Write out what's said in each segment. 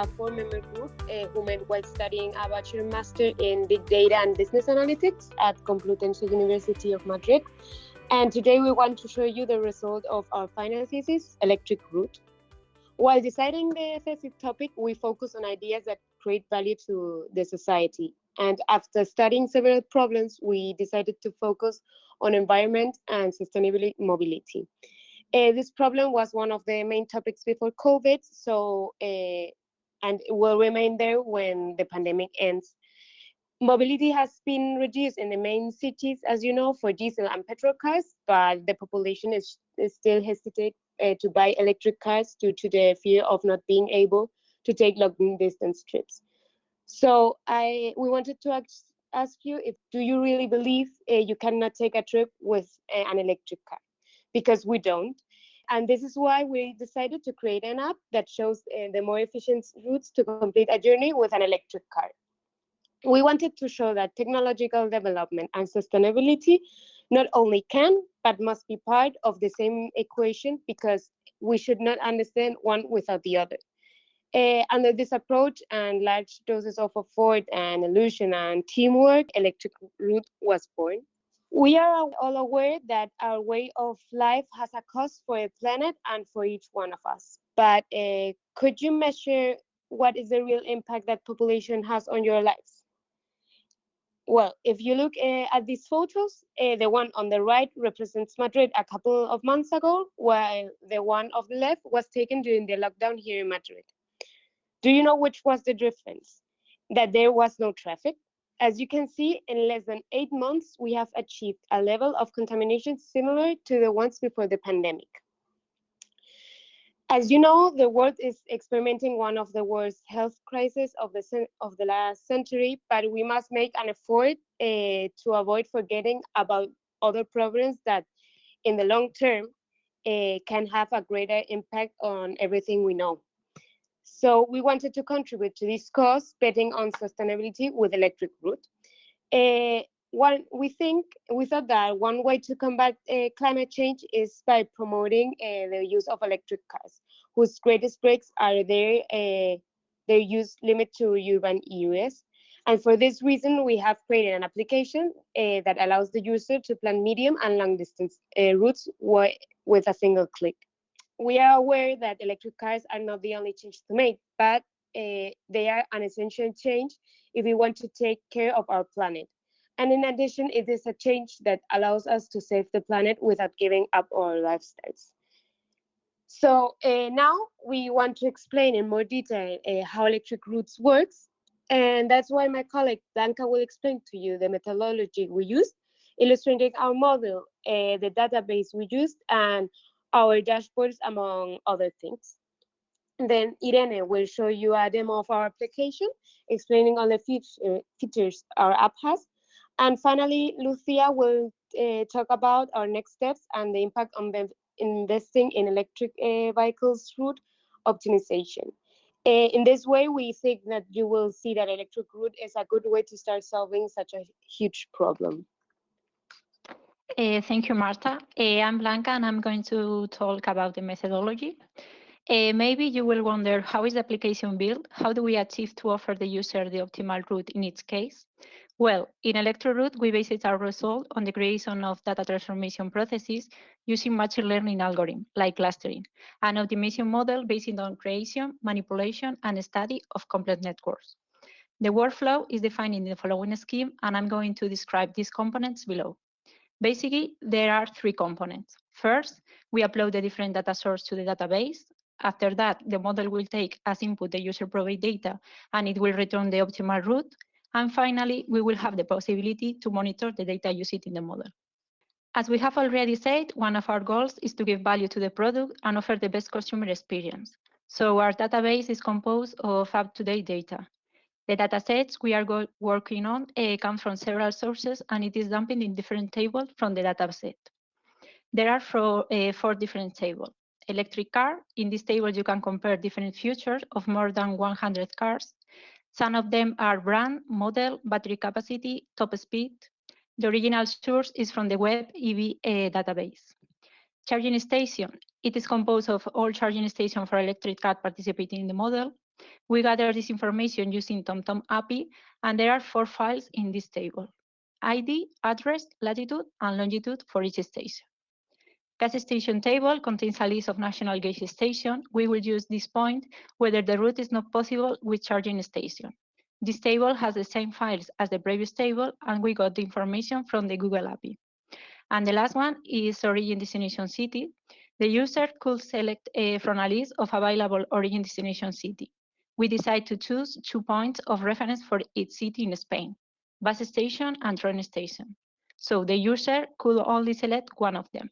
a four-member group who met while studying a bachelor and master in big data and business analytics at Complutense University of Madrid. And today we want to show you the result of our final thesis, electric route. While deciding the thesis topic, we focus on ideas that create value to the society. And after studying several problems, we decided to focus on environment and sustainable mobility. This problem was one of the main topics before COVID, and it will remain there when the pandemic ends. Mobility has been reduced in the main cities, as you know, for diesel and petrol cars, but the population is still hesitant to buy electric cars due to the fear of not being able to take long distance trips. So we wanted to ask you, do you really believe you cannot take a trip with an electric car? Because we don't. And this is why we decided to create an app that shows the more efficient routes to complete a journey with an electric car. We wanted to show that technological development and sustainability not only can, but must be part of the same equation, because we should not understand one without the other. Under this approach and large doses of effort and illusion and teamwork, electric route was born. We are all aware that our way of life has a cost for the planet and for each one of us. But could you measure what is the real impact that population has on your lives? Well, if you look at these photos, the one on the right represents Madrid a couple of months ago, while the one on the left was taken during the lockdown here in Madrid. Do you know which was the difference? That there was no traffic. As you can see, in less than 8 months, we have achieved a level of contamination similar to the ones before the pandemic. As you know, the world is experimenting one of the worst health crises of the last century, but we must make an effort to avoid forgetting about other problems that in the long term can have a greater impact on everything we know. So we wanted to contribute to this cause, betting on sustainability with electric route. We thought that one way to combat climate change is by promoting the use of electric cars, whose greatest breaks are their use limit to urban areas. And for this reason, we have created an application that allows the user to plan medium and long distance routes with a single click. We are aware that electric cars are not the only change to make, but they are an essential change if we want to take care of our planet. And in addition, it is a change that allows us to save the planet without giving up our lifestyles. So now we want to explain in more detail how electric routes works. And that's why my colleague Blanca will explain to you the methodology we used, illustrating our model, the database we used, and our dashboards, among other things. And then Irene will show you a demo of our application, explaining all the features our app has. And finally, Lucia will talk about our next steps and the impact on investing in electric vehicles route optimization. In this way, we think that you will see that electric route is a good way to start solving such a huge problem. Thank you, Marta. I'm Blanca, and I'm going to talk about the methodology. Maybe you will wonder, how is the application built? How do we achieve to offer the user the optimal route in each case? Well, in ElectroRoute, we based our result on the creation of data transformation processes using machine learning algorithm, like clustering, an optimization model based on creation, manipulation, and study of complex networks. The workflow is defined in the following scheme, and I'm going to describe these components below. Basically, there are 3 components. First, we upload the different data sources to the database. After that, the model will take as input the user provided data, and it will return the optimal route. And finally, we will have the possibility to monitor the data used in the model. As we have already said, one of our goals is to give value to the product and offer the best customer experience. So our database is composed of up-to-date data. The data sets we are working on come from several sources, and it is dumped in different tables from the data set. There are 4 different tables. Electric car. In this table, you can compare different features of more than 100 cars. Some of them are brand, model, battery capacity, top speed. The original source is from the web EV database. Charging station. It is composed of all charging stations for electric car participating in the model. We gather this information using TomTom API, and there are 4 files in this table: ID, address, latitude, and longitude for each station. Gas station table contains a list of national gas stations. We will use this point whether the route is not possible with charging station. This table has the same files as the previous table, and we got the information from the Google API. And the last one is origin destination city. The user could select from a list of available origin destination city. We decide to choose 2 points of reference for each city in Spain: bus station and train station. So the user could only select one of them.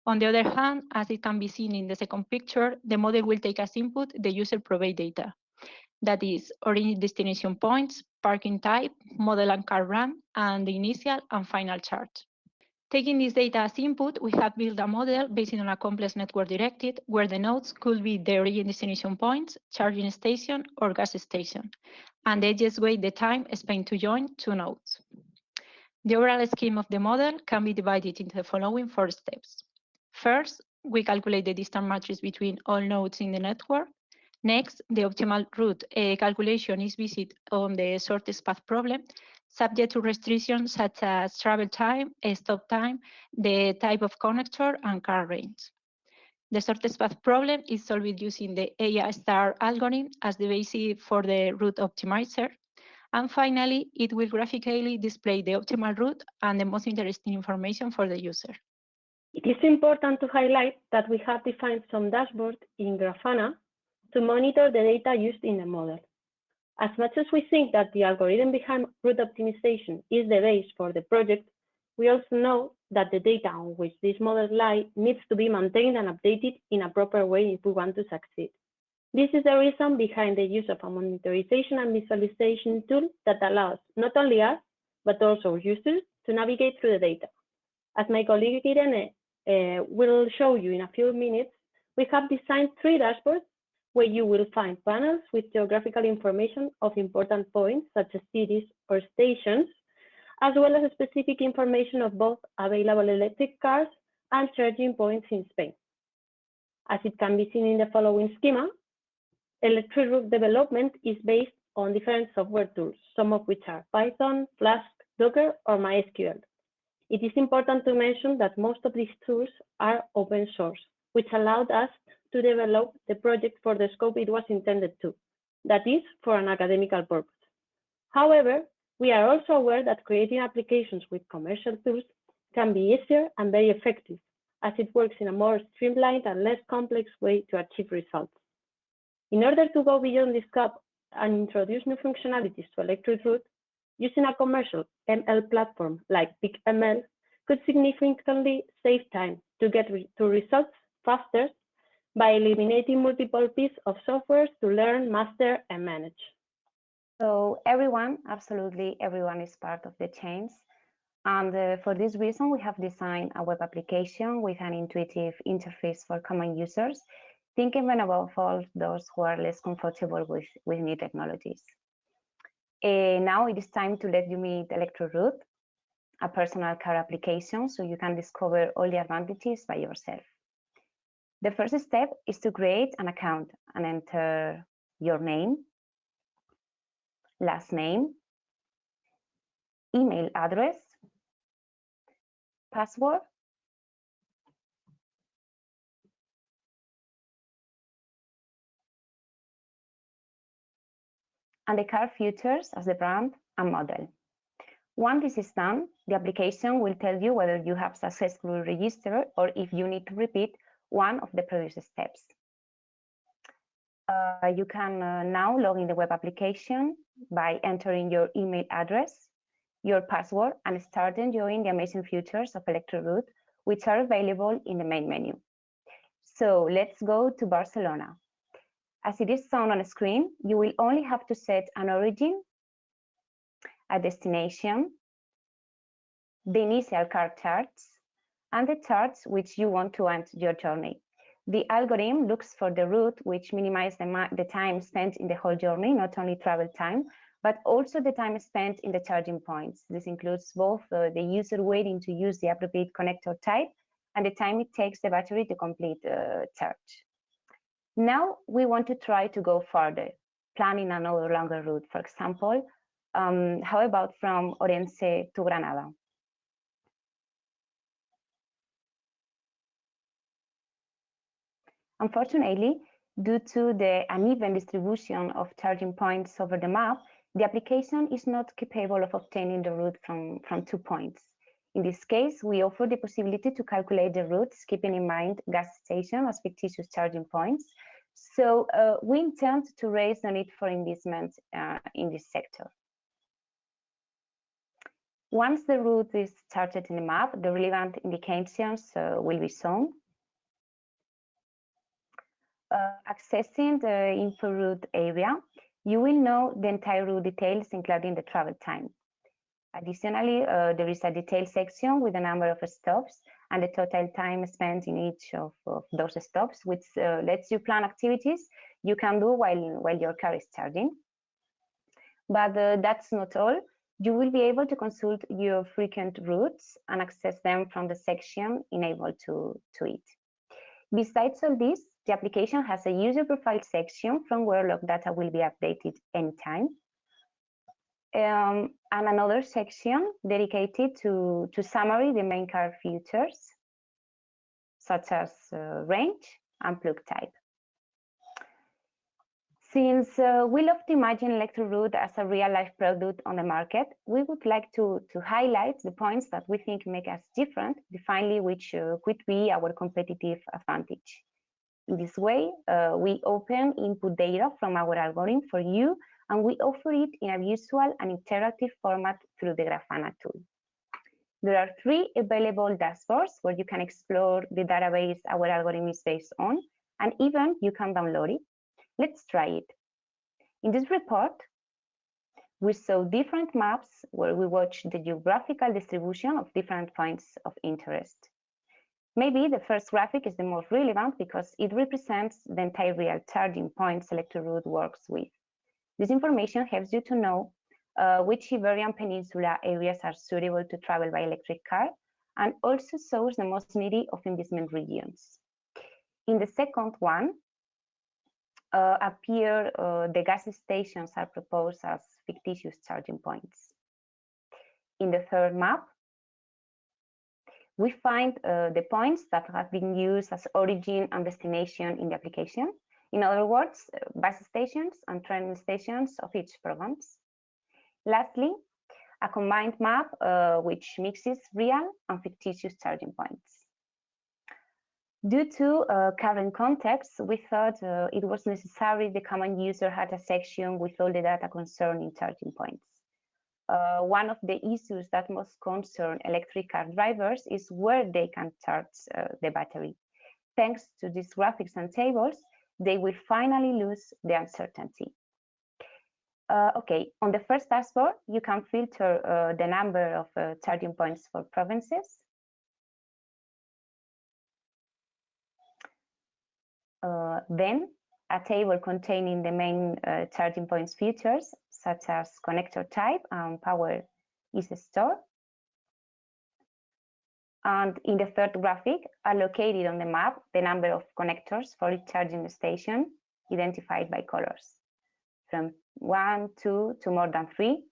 On the other hand, as it can be seen in the second picture, the model will take as input the user provide data. That is, origin destination points, parking type, model and car brand, and the initial and final charge. Taking this data as input, we have built a model based on a complex network directed where the nodes could be the origin destination points, charging station, or gas station, and the edges weigh the time spent to join 2 nodes. The overall scheme of the model can be divided into the following 4 steps. First, we calculate the distance matrix between all nodes in the network. Next, the optimal route calculation is based on the shortest path problem, subject to restrictions such as travel time, stop time, the type of connector, and car range. The shortest path problem is solved using the AI star algorithm as the basis for the route optimizer. And finally, it will graphically display the optimal route and the most interesting information for the user. It is important to highlight that we have defined some dashboard in Grafana to monitor the data used in the model. As much as we think that the algorithm behind route optimization is the base for the project, we also know that the data on which this model lies needs to be maintained and updated in a proper way if we want to succeed. This is the reason behind the use of a monitorization and visualization tool that allows not only us, but also users to navigate through the data. As my colleague Irene will show you in a few minutes, we have designed 3 dashboards where you will find panels with geographical information of important points such as cities or stations, as well as specific information of both available electric cars and charging points in Spain. As it can be seen in the following schema, electric route development is based on different software tools, some of which are Python, Flask, Docker, or MySQL. It is important to mention that most of these tools are open source, which allowed us to develop the project for the scope it was intended to, that is, for an academical purpose. However, we are also aware that creating applications with commercial tools can be easier and very effective, as it works in a more streamlined and less complex way to achieve results. In order to go beyond this scope and introduce new functionalities to electric route, using a commercial ML platform like PicML could significantly save time to get to results faster by eliminating multiple pieces of software to learn, master, and manage. So everyone, absolutely everyone is part of the change. And for this reason, we have designed a web application with an intuitive interface for common users, thinking above all those who are less comfortable with new technologies. Now it is time to let you meet ElectroRoute, a personal car application, so you can discover all the advantages by yourself. The first step is to create an account and enter your name, last name, email address, password, and the car features as the brand and model. Once this is done, the application will tell you whether you have successfully registered or if you need to repeat one of the previous steps. You can now log in the web application by entering your email address, your password, and start enjoying the amazing features of ElectroRoute, which are available in the main menu. So let's go to Barcelona. As it is shown on the screen, you will only have to set an origin, a destination, the initial car charge, and the charge which you want to end your journey. The algorithm looks for the route which minimizes the time spent in the whole journey, not only travel time, but also the time spent in the charging points. This includes both the user waiting to use the appropriate connector type and the time it takes the battery to complete charge. Now we want to try to go further, planning another longer route. For example, how about from Orense to Granada? Unfortunately, due to the uneven distribution of charging points over the map, the application is not capable of obtaining the route from 2 points. In this case, we offer the possibility to calculate the routes, keeping in mind gas stations as fictitious charging points. So we intend to raise the need for investment in this sector. Once the route is charted in the map, the relevant indications will be shown. Accessing the info route area, you will know the entire route details, including the travel time. Additionally, there is a detailed section with a number of stops and the total time spent in each of those stops, which lets you plan activities you can do while your car is charging. But that's not all. You will be able to consult your frequent routes and access them from the section enabled to it. Besides all this, the application has a user profile section from where log data will be updated anytime. And another section dedicated to summary the main car features, such as range and plug type. Since we love to imagine ElectroRoute as a real-life product on the market, we would like to highlight the points that we think make us different, defining which could be our competitive advantage. In this way, we open input data from our algorithm for you, and we offer it in a visual and interactive format through the Grafana tool. There are 3 available dashboards where you can explore the database our algorithm is based on, and even you can download it. Let's try it. In this report, we saw different maps where we watch the geographical distribution of different points of interest. Maybe the first graphic is the most relevant because it represents the entire real charging points ElectroRoute works with. This information helps you to know which Iberian Peninsula areas are suitable to travel by electric car, and also shows the most needy of investment regions. In the second one, appear the gas stations are proposed as fictitious charging points. In the third map, we find the points that have been used as origin and destination in the application. In other words, bus stations and train stations of each province. Lastly, a combined map which mixes real and fictitious charging points. Due to current context, we thought it was necessary the common user had a section with all the data concerning charging points. One of the issues that most concern electric car drivers is where they can charge the battery. Thanks to these graphics and tables, they will finally lose the uncertainty. Okay, on the first dashboard, you can filter the number of charging points for provinces. Then a table containing the main charging points features, such as connector type and power is stored. And in the third graphic, allocated on the map the number of connectors for each charging station, identified by colors, from 1, 2 to more than 3.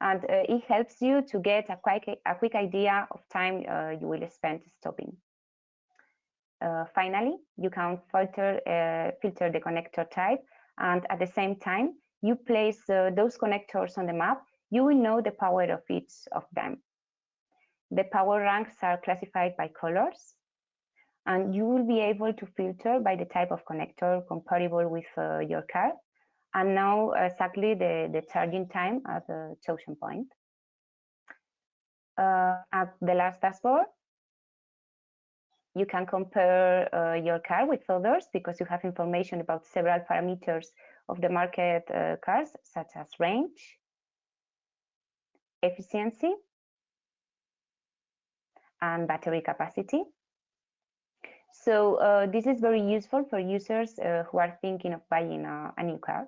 And it helps you to get a quick idea of time you will spend stopping. Finally, you can filter the connector type, and at the same time, you place those connectors on the map, you will know the power of each of them. The power ranks are classified by colors, and you will be able to filter by the type of connector compatible with your car, and know exactly the charging time at the chosen point. At the last dashboard, you can compare your car with others because you have information about several parameters of the market cars, such as range, efficiency, and battery capacity. So this is very useful for users who are thinking of buying a new car.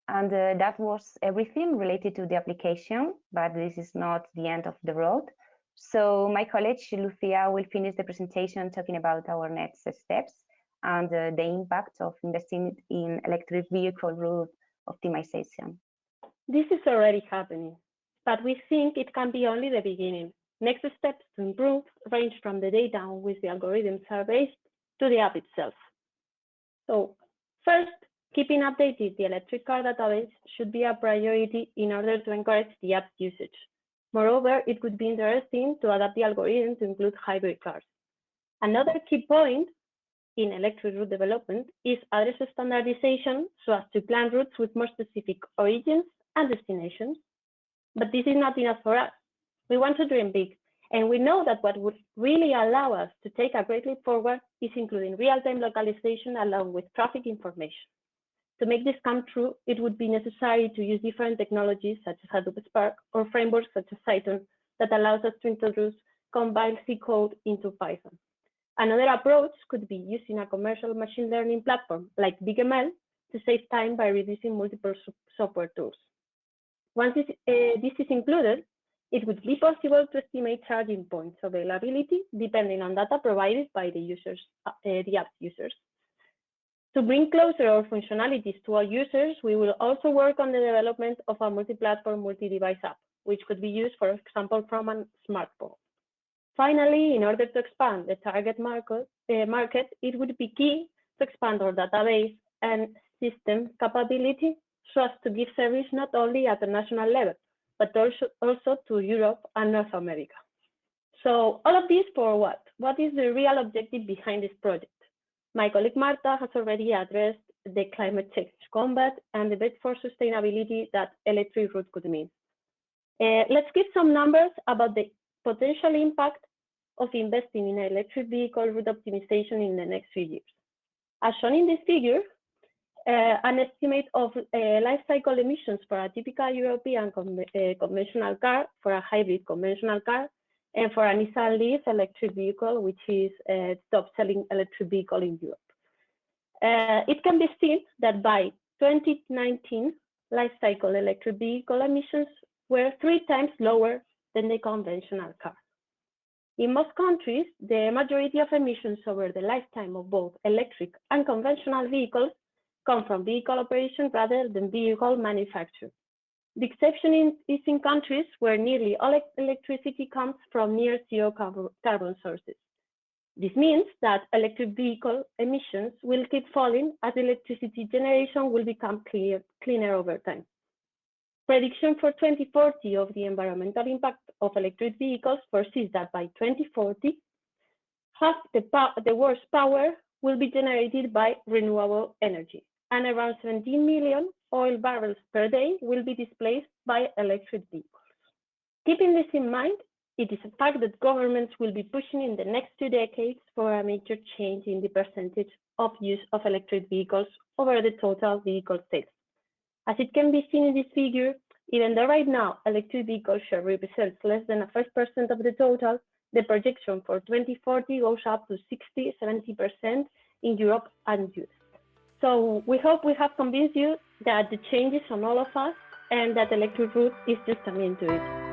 And that was everything related to the application, but this is not the end of the road. So my colleague, Lucia, will finish the presentation talking about our next steps. and the impact of investing in electric vehicle route optimization? This is already happening, but we think it can be only the beginning. Next steps to improve range from the data on which the algorithms are based to the app itself. So first, keeping updated the electric car database should be a priority in order to encourage the app's usage. Moreover, it could be interesting to adapt the algorithm to include hybrid cars. Another key point in electric route development is address standardization so as to plan routes with more specific origins and destinations. But this is not enough for us. We want to dream big, and we know that what would really allow us to take a great leap forward is including real-time localization along with traffic information. To make this come true, it would be necessary to use different technologies such as Hadoop Spark or frameworks such as Python that allows us to introduce compiled C code into Python. Another approach could be using a commercial machine learning platform like BigML to save time by reducing multiple software tools. Once this is included, it would be possible to estimate charging points availability depending on data provided by the app's users. To bring closer our functionalities to our users, we will also work on the development of a multi-platform, multi-device app, which could be used, for example, from a smartphone. Finally, in order to expand the target market, it would be key to expand our database and system capability so as to give service not only at the national level, but also to Europe and North America. So all of this for what? What is the real objective behind this project? My colleague Marta has already addressed the climate change combat and the bet for sustainability that electric route could mean. Let's give some numbers about the potential impact of investing in electric vehicle route optimization in the next few years. As shown in this figure, an estimate of life cycle emissions for a typical European conventional car, for a hybrid conventional car, and for a Nissan Leaf electric vehicle, which is a top-selling electric vehicle in Europe. It can be seen that by 2019, life cycle electric vehicle emissions were 3 times lower than the conventional car. In most countries, the majority of emissions over the lifetime of both electric and conventional vehicles come from vehicle operation rather than vehicle manufacture. The exception is in countries where nearly all electricity comes from near zero carbon sources. This means that electric vehicle emissions will keep falling as electricity generation will become cleaner over time. Prediction for 2040 of the environmental impact of electric vehicles foresees that by 2040, half the world's power will be generated by renewable energy, and around 17 million oil barrels per day will be displaced by electric vehicles. Keeping this in mind, it is a fact that governments will be pushing in the next 2 decades for a major change in the percentage of use of electric vehicles over the total vehicle sales. As it can be seen in this figure, even though right now electric vehicle share represents less than 1% of the total, the projection for 2040 goes up to 60–70% in Europe and US. So we hope we have convinced you that the change is on all of us and that electric route is just a means to it.